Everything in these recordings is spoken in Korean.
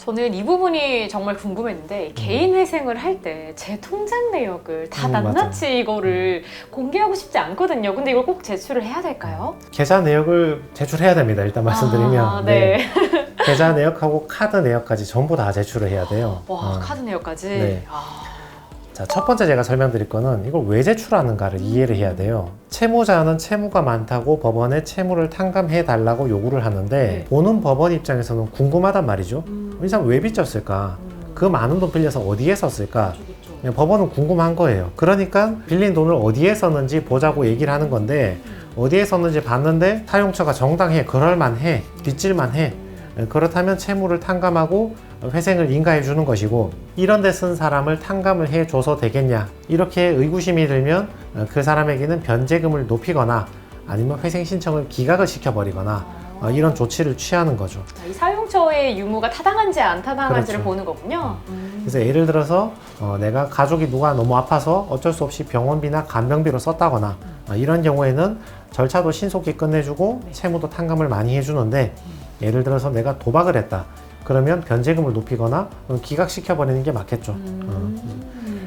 저는 이 부분이 정말 궁금했는데 개인 회생을 할 때 제 통장 내역을 다 낱낱이 이거를 공개하고 싶지 않거든요. 근데 이걸 꼭 제출을 해야 될까요? 계좌 내역을 제출해야 됩니다. 일단 말씀드리면 네. 계좌 내역하고 카드 내역까지 전부 다 제출을 해야 돼요. 와, 카드 내역까지? 네. 자, 첫 번째 제가 설명드릴 거는 이걸 왜 제출하는가를 이해를 해야 돼요. 채무자는 채무가 많다고 법원에 채무를 탕감해 달라고 요구를 하는데 네. 보는 법원 입장에서는 궁금하단 말이죠. 이 사람 왜 빚졌을까? 그 많은 돈 빌려서 어디에 썼을까? 그냥 법원은 궁금한 거예요. 그러니까 빌린 돈을 어디에 썼는지 보자고 얘기를 하는 건데 어디에 썼는지 봤는데 사용처가 정당해, 그럴만해, 빚질만해. 그렇다면 채무를 탕감하고 회생을 인가해 주는 것이고, 이런 데 쓴 사람을 탕감을 해 줘서 되겠냐, 이렇게 의구심이 들면 그 사람에게는 변제금을 높이거나 아니면 회생 신청을 기각을 시켜버리거나 이런 조치를 취하는 거죠. 이 사용처의 유무가 타당한지 안 타당한지를 그렇죠. 보는 거군요. 그래서 예를 들어서 내가 가족이 누가 너무 아파서 어쩔 수 없이 병원비나 간병비로 썼다거나 이런 경우에는 절차도 신속히 끝내주고 채무도 탕감을 많이 해주는데, 예를 들어서 내가 도박을 했다 그러면 변제금을 높이거나 기각시켜버리는 게 맞겠죠.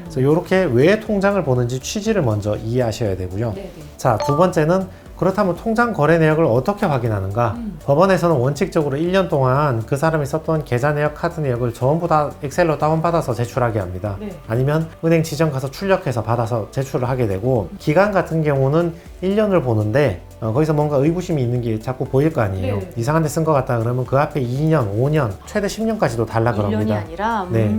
그래서 이렇게 왜 통장을 보는지 취지를 먼저 이해하셔야 되고요. 네네. 자, 두 번째는 그렇다면 통장 거래 내역을 어떻게 확인하는가? 법원에서는 원칙적으로 1년 동안 그 사람이 썼던 계좌 내역, 카드 내역을 전부 다 엑셀로 다운받아서 제출하게 합니다. 네. 아니면 은행 지점 가서 출력해서 받아서 제출을 하게 되고, 기간 같은 경우는 1년을 보는데 거기서 뭔가 의구심이 있는 게 자꾸 보일 거 아니에요. 네. 이상한 데 쓴 것 같다 그러면 그 앞에 2년, 5년, 최대 10년까지도 달라 1년이 그럽니다. 아니라? 네.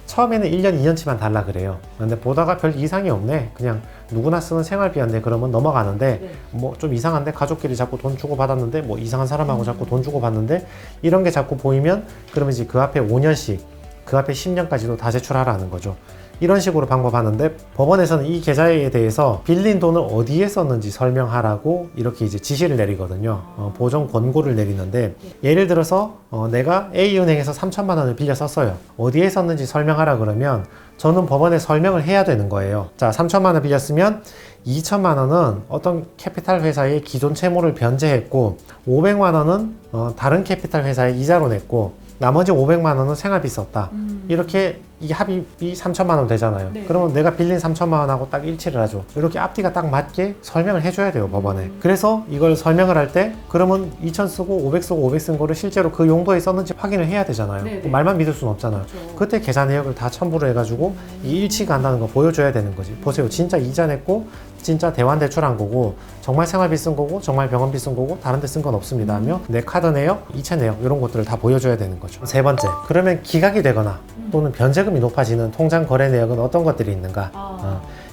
처음에는 1년, 2년치만 달라 그래요. 근데 보다가 별 이상이 없네, 그냥 누구나 쓰는 생활비였네, 그러면 넘어가는데 네. 뭐 좀 이상한데, 가족끼리 자꾸 돈 주고 받았는데, 뭐 이상한 사람하고 자꾸 돈 주고 받는데, 이런 게 자꾸 보이면 그러면 이제 그 앞에 5년씩, 그 앞에 10년까지도 다 제출하라는 거죠. 이런 식으로 방법하는데, 법원에서는 이 계좌에 대해서 빌린 돈을 어디에 썼는지 설명하라고 이렇게 이제 지시를 내리거든요. 보정 권고를 내리는데, 예를 들어서 내가 A은행에서 3천만 원을 빌려 썼어요. 어디에 썼는지 설명하라 그러면 저는 법원에 설명을 해야 되는 거예요. 자, 3천만 원 빌렸으면 2천만 원은 어떤 캐피탈 회사의 기존 채무를 변제했고, 500만 원은 다른 캐피탈 회사에 이자로 냈고, 나머지 500만 원은 생활비 썼다. 이렇게 이 합의비 3천만 원 되잖아요. 네. 그러면 내가 빌린 3천만 원하고 딱 일치를 하죠. 이렇게 앞뒤가 딱 맞게 설명을 해줘야 돼요, 법원에. 그래서 이걸 설명을 할 때 그러면 2천 쓰고 500 쓰고 500 쓴 거를 실제로 그 용도에 썼는지 확인을 해야 되잖아요. 네네. 말만 믿을 수는 없잖아요. 그렇죠. 그때 계좌 내역을 다 첨부를 해가지고 이 일치가 한다는 거 보여줘야 되는 거지. 보세요, 진짜 이자 냈고 진짜 대환 대출한 거고, 정말 생활비 쓴 거고, 정말 병원비 쓴 거고, 다른 데 쓴 건 없습니다 하며 내 카드 내역, 이체 내역 이런 것들을 다 보여줘야 되는 거죠. 세 번째, 그러면 기각이 되거나 또는 변제금이 높아지는 통장 거래 내역은 어떤 것들이 있는가?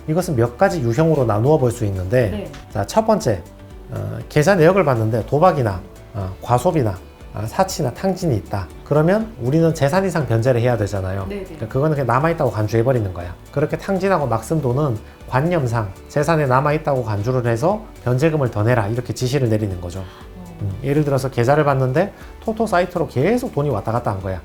이것은 몇 가지 유형으로 나누어 볼 수 있는데, 네. 자, 첫 번째, 계좌 내역을 봤는데 도박이나 과소비나 사치나 탕진이 있다. 그러면 우리는 재산 이상 변제를 해야 되잖아요. 그러니까 그거는 그냥 남아있다고 간주해버리는 거야. 그렇게 탕진하고 막 쓴 돈은 관념상 재산에 남아있다고 간주를 해서 변제금을 더 내라, 이렇게 지시를 내리는 거죠. 예를 들어서 계좌를 봤는데 토토 사이트로 계속 돈이 왔다 갔다 한 거야.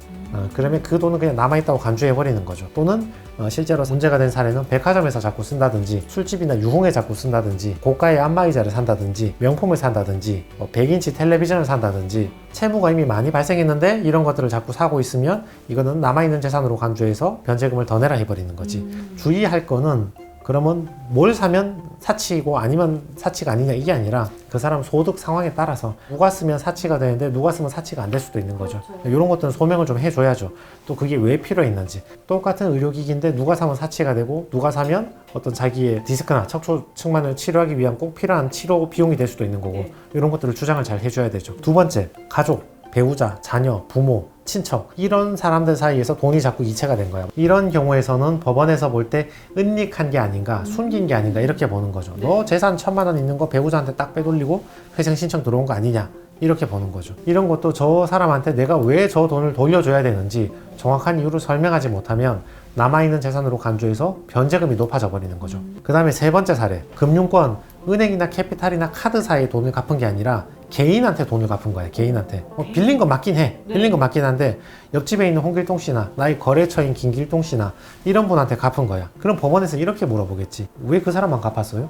그러면 그 돈은 그냥 남아있다고 간주해버리는 거죠. 또는 실제로 문제가 된 사례는 백화점에서 자꾸 쓴다든지, 술집이나 유흥에 자꾸 쓴다든지, 고가의 안마의자를 산다든지, 명품을 산다든지, 100인치 텔레비전을 산다든지, 채무가 이미 많이 발생했는데 이런 것들을 자꾸 사고 있으면 이거는 남아있는 재산으로 간주해서 변제금을 더 내라 해버리는 거지. 주의할 거는, 그러면 뭘 사면 사치이고 아니면 사치가 아니냐, 이게 아니라 그 사람 소득 상황에 따라서 누가 쓰면 사치가 되는데 누가 쓰면 사치가 안 될 수도 있는 거죠. 이런 것들은 소명을 좀 해줘야죠. 또 그게 왜 필요했는지. 똑같은 의료기기인데 누가 사면 사치가 되고 누가 사면 어떤 자기의 디스크나 척추 측만을 치료하기 위한 꼭 필요한 치료 비용이 될 수도 있는 거고, 이런 것들을 주장을 잘 해줘야 되죠. 두 번째, 가족, 배우자, 자녀, 부모, 친척, 이런 사람들 사이에서 돈이 자꾸 이체가 된 거야. 이런 경우에서는 법원에서 볼 때 은닉한 게 아닌가, 숨긴 게 아닌가, 이렇게 보는 거죠. 너 재산 1,000만 원 있는 거 배우자한테 딱 빼돌리고 회생 신청 들어온 거 아니냐, 이렇게 보는 거죠. 이런 것도 저 사람한테 내가 왜 저 돈을 돌려줘야 되는지 정확한 이유를 설명하지 못하면 남아있는 재산으로 간주해서 변제금이 높아져 버리는 거죠. 그 다음에 세 번째 사례, 금융권, 은행이나 캐피탈이나 카드사의 돈을 갚은 게 아니라 개인한테 돈을 갚은 거야. 개인한테. 빌린 거 맞긴 해. 빌린 거 맞긴 한데 옆집에 있는 홍길동 씨나 나의 거래처인 김길동 씨나 이런 분한테 갚은 거야. 그럼 법원에서 이렇게 물어보겠지. 왜 그 사람만 갚았어요?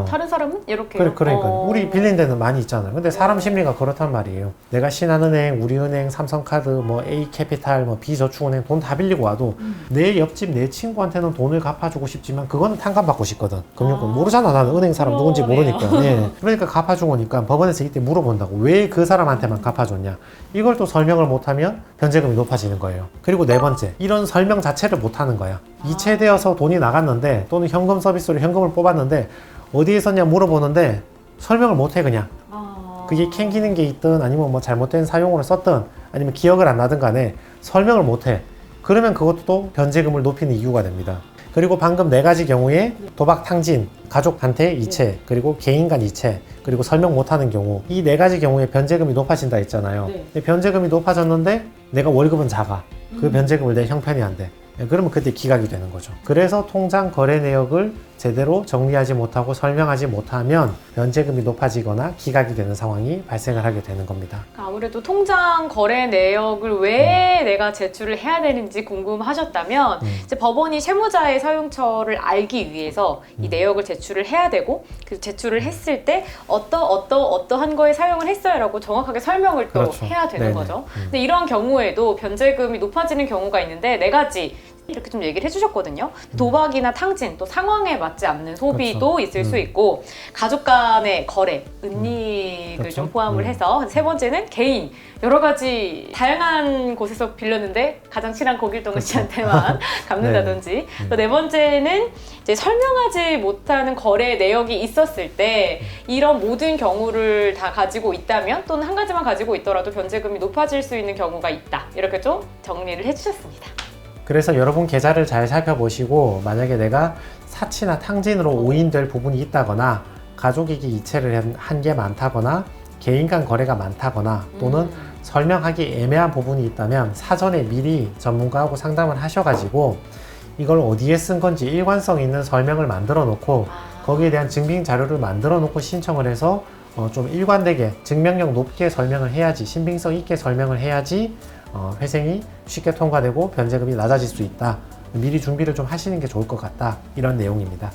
다른 사람은 이렇게. 그러니까 우리 빌린 데는 많이 있잖아요. 근데 사람 심리가 그렇단 말이에요. 내가 신한은행, 우리은행, 삼성카드, 뭐 A캐피탈, 뭐 B저축은행 돈 다 빌리고 와도 내 옆집 내 친구한테는 돈을 갚아주고 싶지만 그거는 탕감받고 싶거든. 금융권 모르잖아. 나는 은행 사람 누군지 모르니까. 네. 그러니까 갚아준 거니까 법원에서 이때 물어본다고. 왜 그 사람한테만 갚아줬냐. 이걸 또 설명을 못하면 변제금이 높아지는 거예요. 그리고 네 번째, 이런 설명 자체를 못하는 거야. 이체되어서 돈이 나갔는데 또는 현금 서비스로 현금을 뽑았는데 어디에 썼냐 물어보는데 설명을 못해 그냥. 그게 캥기는 게 있든 아니면 뭐 잘못된 사용으로 썼든 아니면 기억을 안 나든 간에 설명을 못해. 그러면 그것도 또 변제금을 높이는 이유가 됩니다. 그리고 방금 네 가지 경우에 도박 탕진, 가족한테 이체, 그리고 개인 간 이체, 그리고 설명 못하는 경우, 이 네 가지 경우에 변제금이 높아진다 했잖아요. 근데 변제금이 높아졌는데 내가 월급은 작아. 그 변제금을 내 형편이 안 돼. 그러면 그때 기각이 되는 거죠. 그래서 통장 거래 내역을 제대로 정리하지 못하고 설명하지 못하면 변제금이 높아지거나 기각이 되는 상황이 발생을 하게 되는 겁니다. 아무래도 통장 거래 내역을 왜 내가 제출을 해야 되는지 궁금하셨다면 이제 법원이 채무자의 사용처를 알기 위해서 이 내역을 제출을 해야 되고 그 제출을 했을 때 어떠한 거에 사용을 했어요라고 정확하게 설명을 또 그렇죠. 해야 되는 네네. 거죠. 근데 이런 경우에도 변제금이 높아지는 경우가 있는데 네 가지 이렇게 좀 얘기를 해주셨거든요. 도박이나 탕진, 또 상황에 맞지 않는 소비도 그렇죠. 있을 수 있고 가족 간의 거래, 은닉을 그렇죠. 좀 포함을 해서 세 번째는 개인, 여러 가지 다양한 곳에서 빌렸는데 가장 친한 고길동 씨한테만 갚는다든지 또 네 번째는 이제 설명하지 못하는 거래 내역이 있었을 때 이런 모든 경우를 다 가지고 있다면 또는 한 가지만 가지고 있더라도 변제금이 높아질 수 있는 경우가 있다. 이렇게 좀 정리를 해주셨습니다. 그래서 여러분 계좌를 잘 살펴보시고 만약에 내가 사치나 탕진으로 오인될 부분이 있다거나 가족에게 이체를 한 게 많다거나 개인 간 거래가 많다거나 또는 설명하기 애매한 부분이 있다면 사전에 미리 전문가하고 상담을 하셔가지고 이걸 어디에 쓴 건지 일관성 있는 설명을 만들어 놓고 거기에 대한 증빙 자료를 만들어 놓고 신청을 해서 좀 일관되게 증명력 높게 설명을 해야지, 신빙성 있게 설명을 해야지 회생이 쉽게 통과되고 변제금이 낮아질 수 있다. 미리 준비를 좀 하시는 게 좋을 것 같다. 이런 내용입니다.